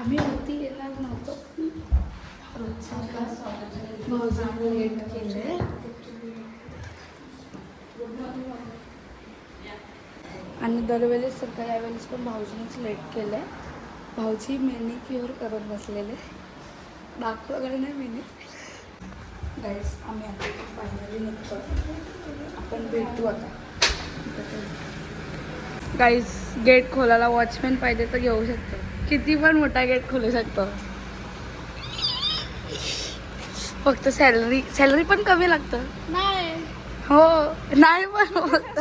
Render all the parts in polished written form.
आम्ही वरती येणार नव्हतो, रोजचा भाऊजीने लेट केले आणि दरवेळेस सकाळी यावेळेस पण भाऊजीनेच लेट केलं. भाऊजी मेनिक्युअर करत बसलेले, दाखवलं नाही मेनी. गाईस आम्ही आता फायनली निघतो, आपण भेटू आता. गाईस गेट खोलायला वॉचमॅन पाहिजे तर घेऊ शकतो, किती पण मोठा गेट खोलू शकतो. फक्त सॅलरी पण कमी लागतं. नाही हो नाही पण होत.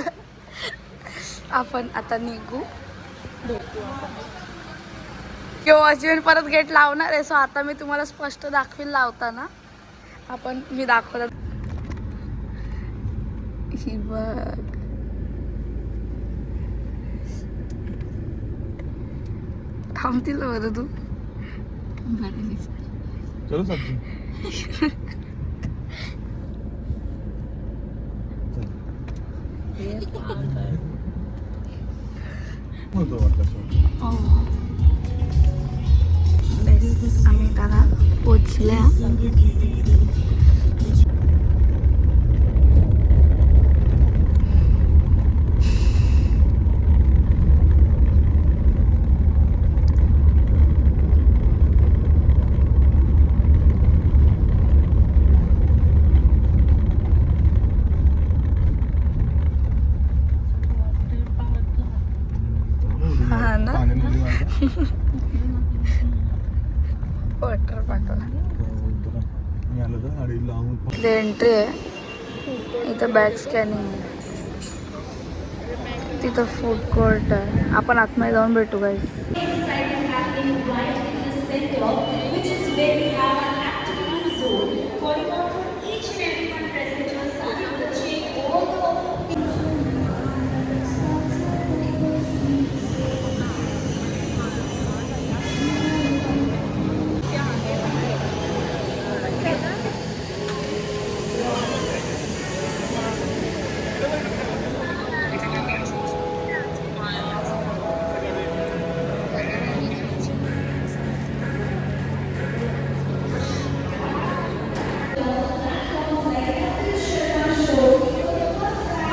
आपण आता निघू, भेटू किंवा वॉचमॅन परत गेट लावणार आहे. सो आता मी तुम्हाला स्पष्ट दाखवील लावताना. आपण मी दाखवलं ही बघ, थांबतील बरं तू. चलो सब्जी आम्ही त्याला पोचल्या. वॉटर पार्क एंट्री आहे. इथं बॅग स्कॅनिंग आहे, तिथं फूड कोर्ट आहे. आपण आतमध्ये जाऊन भेटू गाईस.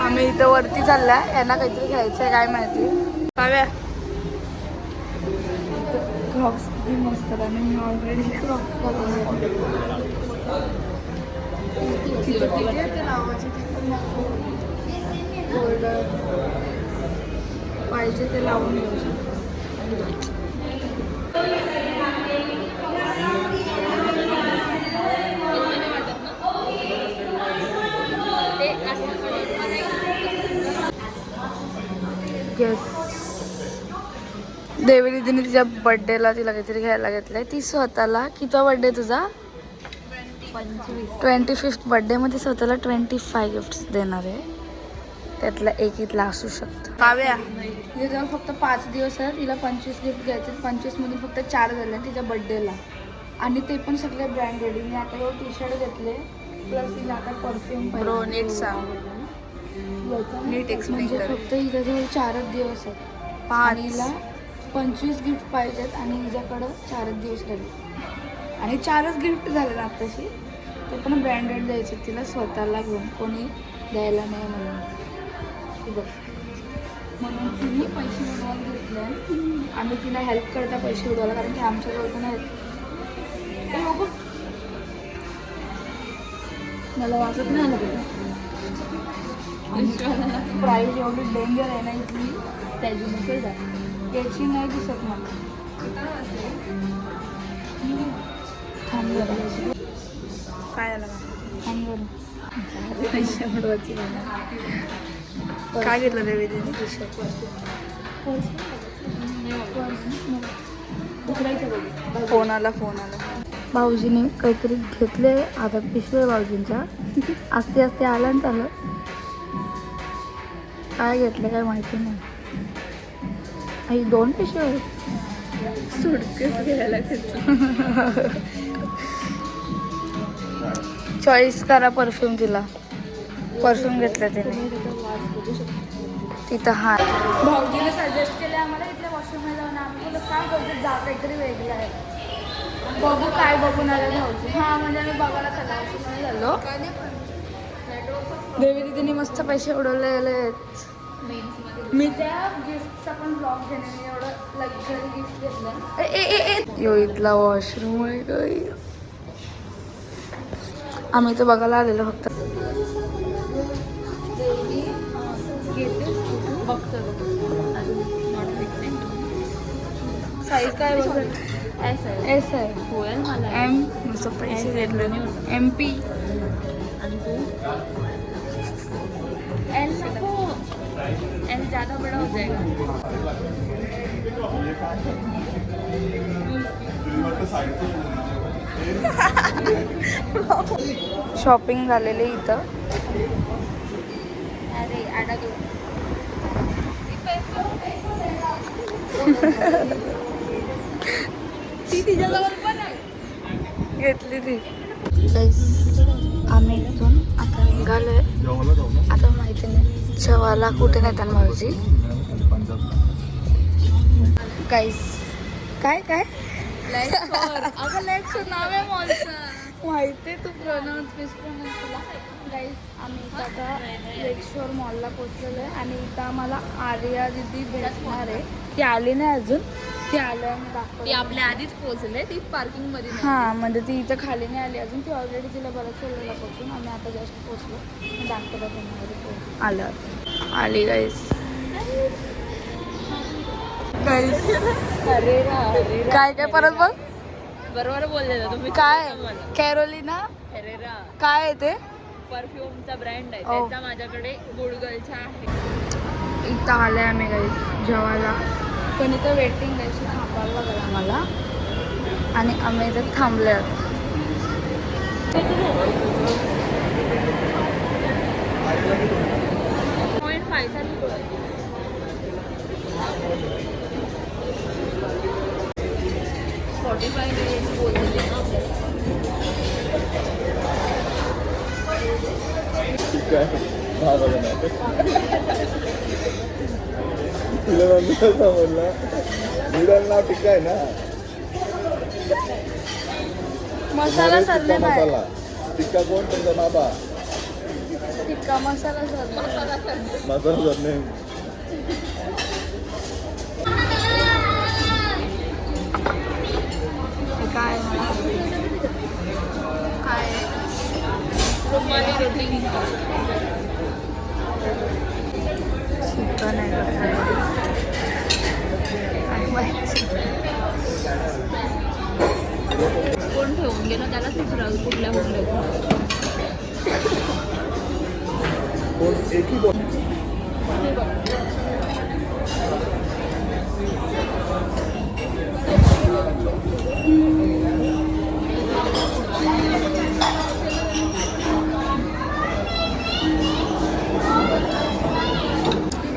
आम्ही इथं वरती चाललाय, यांना काहीतरी घ्यायचंय काय माहिती. पाव्या क्रॉक्स किती मस्त आहे आणि मी ऑलरेडी क्रॉक्स बघून पाहिजे ते लावून घेऊ शकतो. देवी दीदीने तिच्या बर्थडेला तिला काहीतरी घ्यायला घेतलंय. ती स्वतःला, कितवा बर्थडे तुझा? 25th बर्थडे मध्ये स्वतःला 25 गिफ्ट्स देणार आहे. त्यातला एक इथला असू शकतं. काव्या तिथे जाऊन फक्त 5 दिवस आहे, तिला 25 गिफ्ट घ्यायचे. 25 मधून फक्त 4 झाले तिच्या बर्थडेला, आणि ते पण सगळे ब्रँडेड. मी आता एवढं टी शर्ट घेतले, प्लस तिला आता परफ्यूम पाहिजे. नीट सांग, नीट एक्सप्लेन कर. फक्त हिच्याजवळ 4च दिवस आहेत, पाणीला 25 गिफ्ट पाहिजेत आणि हिच्याकडं 4च दिवस राहिले आणि 4च गिफ्ट झाले आत्ताशी. ते पण ब्रँडेड द्यायचे तिला स्वतःला घेऊन, कोणी द्यायला नाही म्हणून तिने पैसे उडवायला घेतले. आम्ही तिला हेल्प करता पैसे उडवायला, कारण की आमच्याजवळ पण आहेत. मला वाटत नाही आलं प्राईज एवढी डेंजर आहे ना इथली, त्याची नसेल त्याची नाही दिसत मला. काय आलं पैसे उडवायची काय घेतलं रे वेदीने? टी शर्ट फोन आला. भाऊजीने काहीतरी घेतले, आता पिशवे भाऊजींच्या आस्ते आस्ते आला आणि चाललं. काय घेतलं काय माहिती नाही. आई 2 पिशवे सुटकेस घ्यायला घेतलं. चॉईस करा परफ्यूम. तिला परफ्यूम घेतला त्याने तिथं. हा भाऊजीने सजेस्ट केले आम्हाला इथल्या वॉशरूमला जाऊन आम्ही बोललो काय करतो जा काहीतरी वेगळं आहे बघू काय बघून आलं भाऊजी. हां म्हणजे आम्ही बघायला चाललो वॉशरूमला झालो. देवी दिदीने मस्त पैसे उडवलेले आहेत. मी त्या गिफ्टचा पण ब्लॉग घेणे मी एवढं लक्झरी गिफ्ट घेतलं. यो इथला वॉशरूम आहे गाईस. आम्ही तर बघायला आलेलो फक्त. साईज काय एस आहे होय मला एम नुसतं पैसे घेतलं नाही MP आणि तू एल नको एल ज़्यादा बड़ा हो जाएगा. शॉपिंग झालेली इथं. अरे अडकलो. ती तिच्याजवळ पण आहे घेतली ती. आम्ही इथून आता निघालोय. आता माहिती नाही जेवायला कुठे नेतात भाऊजी. गाईस काय काय अगं लेट्स नाव आहे मॉलचं माहिती आहे. तू प्रोनाऊन्स मिसप्रोनाऊन्स केला. गाईस आम्ही इथं आता लेक्शोर मॉलला पोचलेलो आहे आणि इथं आम्हाला आर्या दिदी भेटणार आहे. ती आली नाही अजून. ती आलं मी दाखवली. ती आपल्या आधीच पोहोचले. ती पार्किंगमध्ये हां म्हणजे ती इथं खाली नाही आली अजून. ती ऑलरेडी तिला बरंच वेळेला पोहोचून आम्ही आता जस्ट पोहोचलो. मी दाखवलं तुम्हाला आलं आली गाईस. अरे काय काय परत बघ. बरोबर बोलले ना तुम्ही. काय कॅरोलिना काय आहे ते परफ्यूमचा ब्रँड आहे. त्याचा माझ्याकडे गुडगलचा आहे. इथं आलंय आम्ही गाईस जेवायला. पण इथं वेटिंग आहे थांबायला लागलं आम्हाला आणि आम्ही इथं थांबले आहोत. नाव टिक्का आहे ना. मसाला सरले मसाला टिक्का कोण तुमचा बाबा. टिक्का मसाला सरले मसाला सरने. काय काय रुमाली रोटी चिकन आहे. कोण ठेवून गेलं त्यालाच विचारावं कुठल्या कुठल्या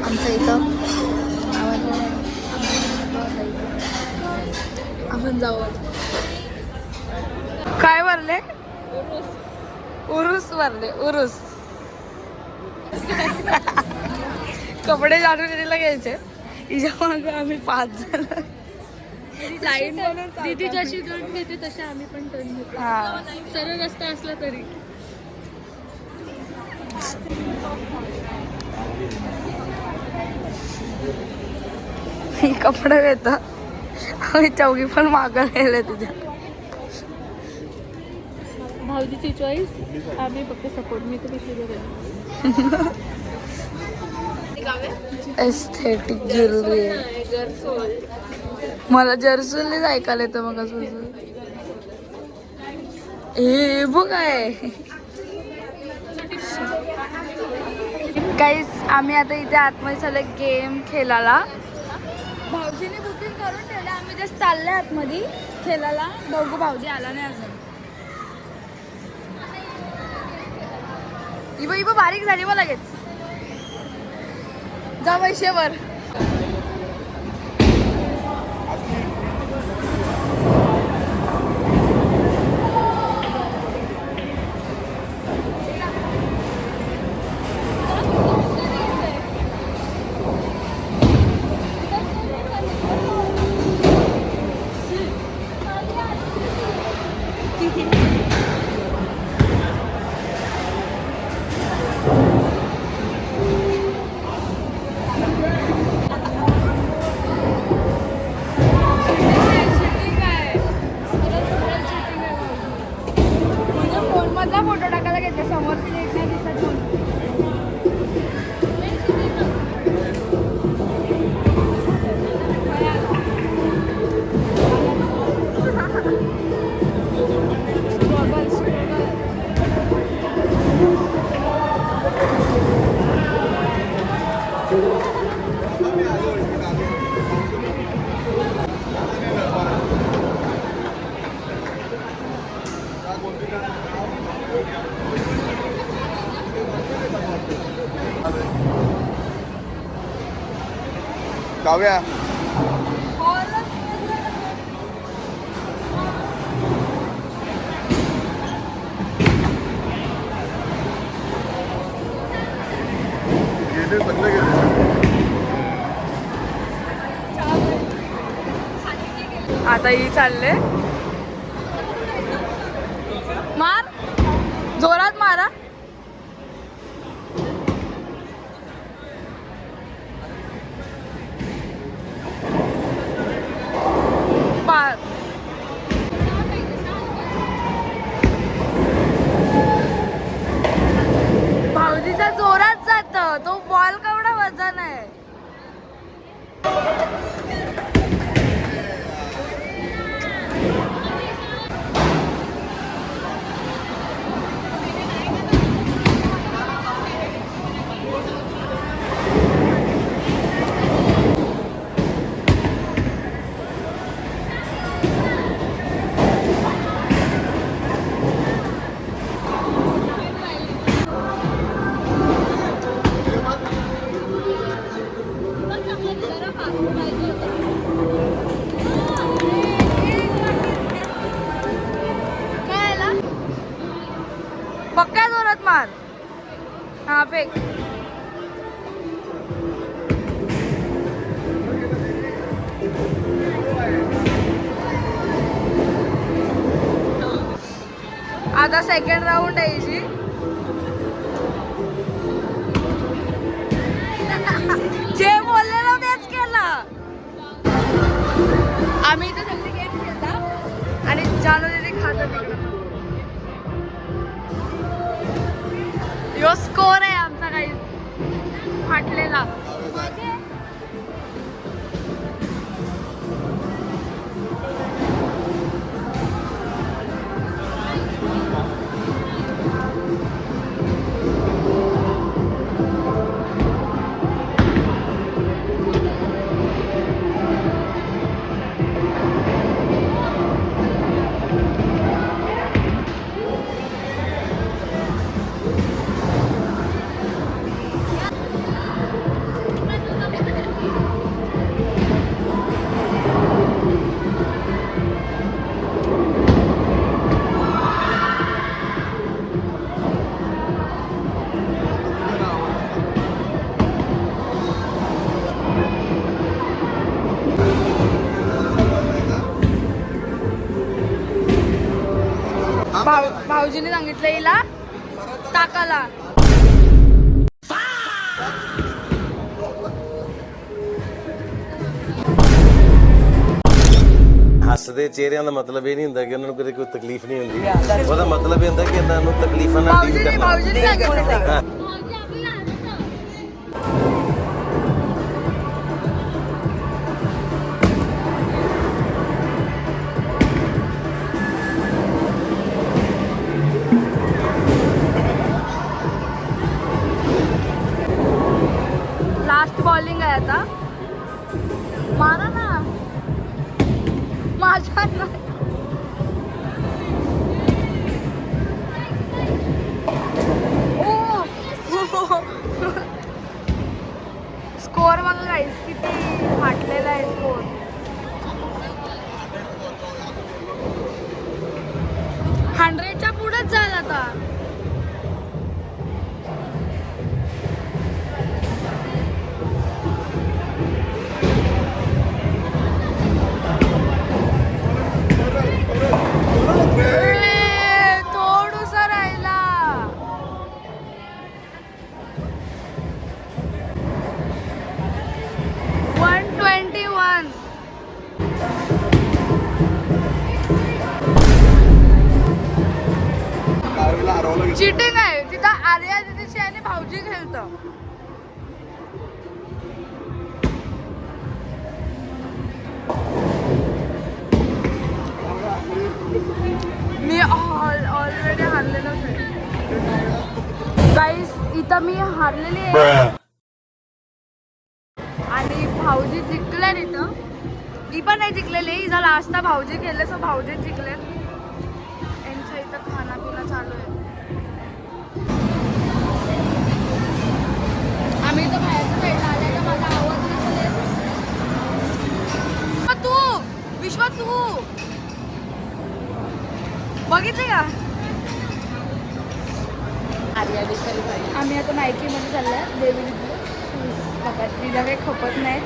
आमच्या इथं आपण जाऊ. काय भरले उरूस भरले उरूस. कपडे जाणून दिला घ्यायचे. तिच्या मागे आम्ही 5 जण लाईन दीदी जशी टर्न घेते तसे आम्ही पण टर्न घेतो. हा सरळ रस्ता असला तरी. ही कपडे घेत आम्ही चौघी पण मागं गेले तुझ्या. भाऊजीची चॉईस आम्ही फक्त सपोर्ट. मी तर कशी एस्थेटिक ज्वेलरी आहे. मला जर्सोलीच ऐकायला येतं मग असं. हे बघ आहे काहीच. आम्ही आता इथे आतमध्ये चालले गेम खेळायला. भाऊजीने बुकिंग करून ठेवलं. आम्ही जस्ट चालले आतमध्ये खेळायला. बघू भाऊजी आला नाही अजून. इबा बारीक झाली मग लगेच जा वैशेवर. समोरची डेट नाही दिसत म्हणून. Struggle, struggle. काव्या गेले सगळे गेले. आता ही चालले मार जोरात मारा. पार भाऊजीच्या जोरात जात तो बॉल केवढा वजन आहे. पक्का जोरात मार. हा फेक. आता सेकंड राऊंड आहे जी. जे बोललेलो तेच केलं. आम्ही इथे सगळे गेम खेळता आणि जानू दीदी खात तिकडं. यो स्कोर आहे आमचा काही फाटलेला. भाऊजीने सांगितलं हिला टाकाला. ਹੱਸਦੇ ਚਿਹਰਿਆਂ ਦਾ ਮਤਲਬ ਇਹ ਨਹੀਂ ਹੁੰਦਾ ਕਿ ਉਹਨਾਂ ਨੂੰ ਕਦੇ ਕੋਈ ਤਕਲੀਫ ਨਹੀਂ ਹੁੰਦੀ. ਉਹਦਾ ਮਤਲਬ ਇਹ ਹੁੰਦਾ ਕਿ ਇਹਨਾਂ ਨੂੰ ਤਕਲੀਫਾਂ ਨਾਲ ਡੀਲ ਕਰਨਾ. भाऊजीने सांगितलं. लास्ट बॉलिंग आहे आता. मारा ना माझ्या नाही. स्कोर मला राईस किती फाटलेला आहे स्कोर. हंड्रेडच्या पुढेच जाईल आता. थोडूसा राहिला. 121. चिटिंग आहे तिथं. आर्या दिदीची आणि भाऊजी खेळतं. मी ऑलरेडी हारलेलोच आहे गाईस. इथं मी हारलेली आहे आणि भाऊजी जिंकले. इथं मी पण नाही जिंकलेली. हिचा लास्ट भाऊजी खेळले, सो भाऊजी जिंकले. यांच्या इथं खानापिना चालू आहे. आम्ही इथं बाहेरचं साईडला आले का माझा आवाज नसेल येत. तू विश्वा तू बघितले का? आम्ही आता नायकीमध्ये चाललोय देवीने. बघा तिला काही खपत नाही.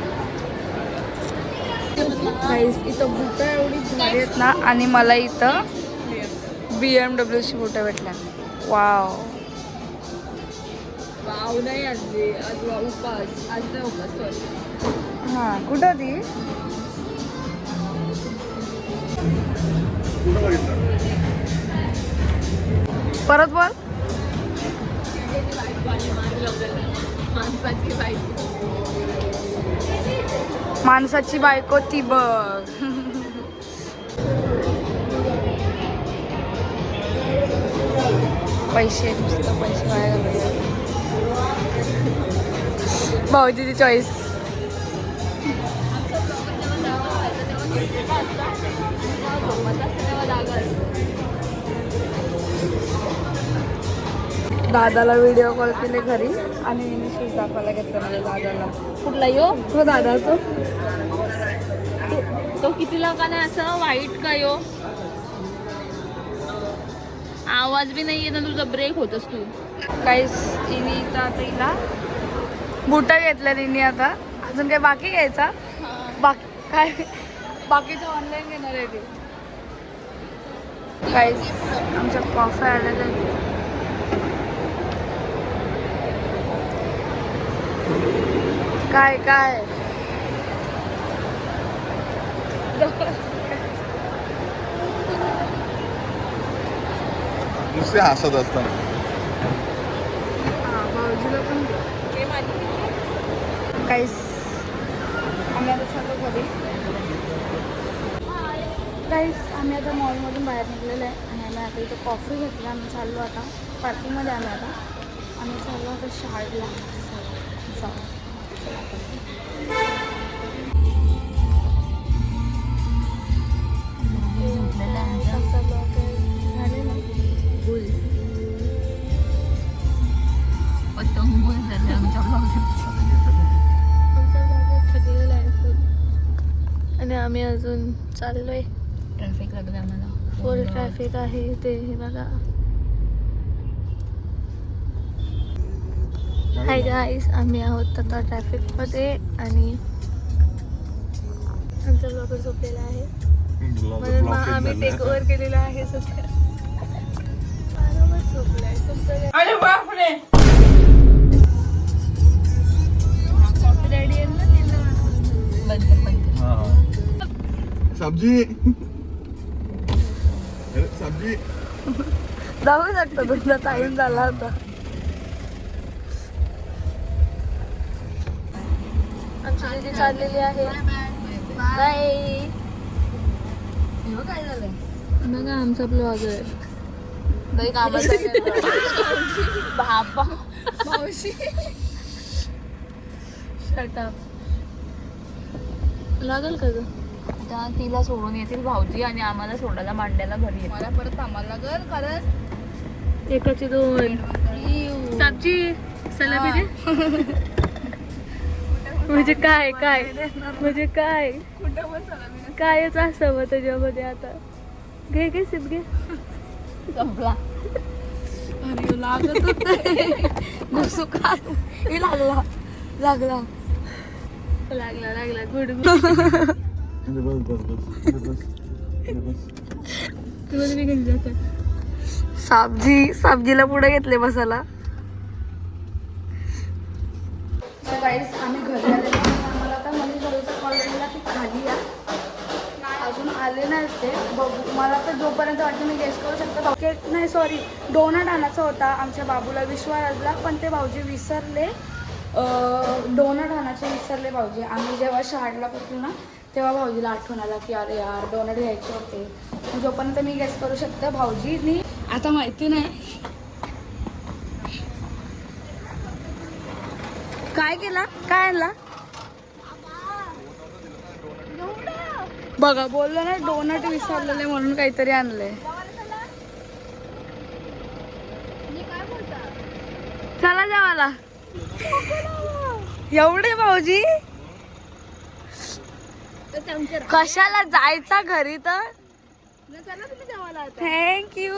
इथं बुटं एवढी भारी आहेत ना. आणि मला इथं BMWची बुटं भेटल्या. वाव वाव नाही आणली आज. उपास आज नाही उपास सॉरी. हां कुठं ती? कुठं बघितलं? परत बोल. माणसाची बायको. माणसाची बायको ती बघ. पैसे नुसतं पैसे वाया घालवले. भाऊजीची चॉईस. दादाला व्हिडिओ कॉल केले घरी आणि शूज दाखवायला घेतलं माझ्या दादाला. कुठला यो हो दादा तो तो कितीला का नाही असं वाईट का यो. आवाज बी नाही येत ना तुझा. ब्रेक होतस तू. काहीच. इनी इथं आता हिला बुटा घेतल्या तिने. आता अजून काय बाकी घ्यायचा? बाकी काय बाकीचं ऑनलाईन घेणार आहे ते. काहीच आमच्या कॉफी आलेल्या आहेत. काय काय नुसते हसत असताना. भाऊजीला पण काहीच. आम्ही आता चाललो घरी. काहीच आम्ही आता मॉलमधून बाहेर निघलेलो आहे आणि आम्ही आता इथं कॉफी घेतली. आम्ही चाललो आता पार्किंगमध्ये. आम्ही चाललो आता शाळेला जाऊ. आणि आम्ही अजून चाललोय. ट्रॅफिक लागलं आम्हाला. फुल ट्रॅफिक आहे ते बघा. Hi guys. आम्ही आहोत आता ट्रॅफिकमध्ये आणि आमचा ब्लॉगर झोपलेला आहे म्हणून मग आम्ही टेक ओव्हर केलेला आहे सध्या. आरामात झोपलाय तुमचं. अरे बापरे. रेडी आहे ना? बंद कर. सब्जी सब्जी जाऊ शकतो. तुमचा टाइम झाला होता. आमची दिदी चाललेली आहे. बाय. काय झालंय? बघा आमचा ब्लॉगर. काही कामाचं बाबा मावशी शटअप. लागल का ग? आता तिला सोडून येतील भाऊजी आणि आम्हाला सोडायला मांड्याला घरी येतील. मला परत थांबायला लागल कारण एकाची दोन. साबजी सलामी दे. म्हणजे काय काय म्हणजे काय कायच असावं त्याच्यामध्ये. आता घे घे सिप घे. संपला. अरे लागत घुसू का? लागला लागला लागला लागला गुड. साबजीला पुढे घेतले बसायला. आम्ही घरी आलेलो. आम्हाला आता मनीष भाऊचा कॉल आलेला की खाली या. अजून आले नाही ते बघू. मला तर जोपर्यंत वाटतं मी गेस करू शकतो. केक नाही सॉरी डोनट आणायचा होता आमच्या बाबूला विश्वासला, पण ते भाऊजी विसरले. डोनट आणायचे विसरले भाऊजी. आम्ही जेव्हा शाळेला बसलो ना तेव्हा भाऊजीला आठवण आला की अरे यार डोनट घ्यायचे होते. जोपर्यंत मी गेस करू शकते भाऊजीनी आता माहिती नाही काय केला, काय आणला बघा. बोललो ना डोनट विसरलेले म्हणून काहीतरी आणले. चला जेवायला. एवढे भाऊजी कशाला जायचा घरी तर. थँक्यू.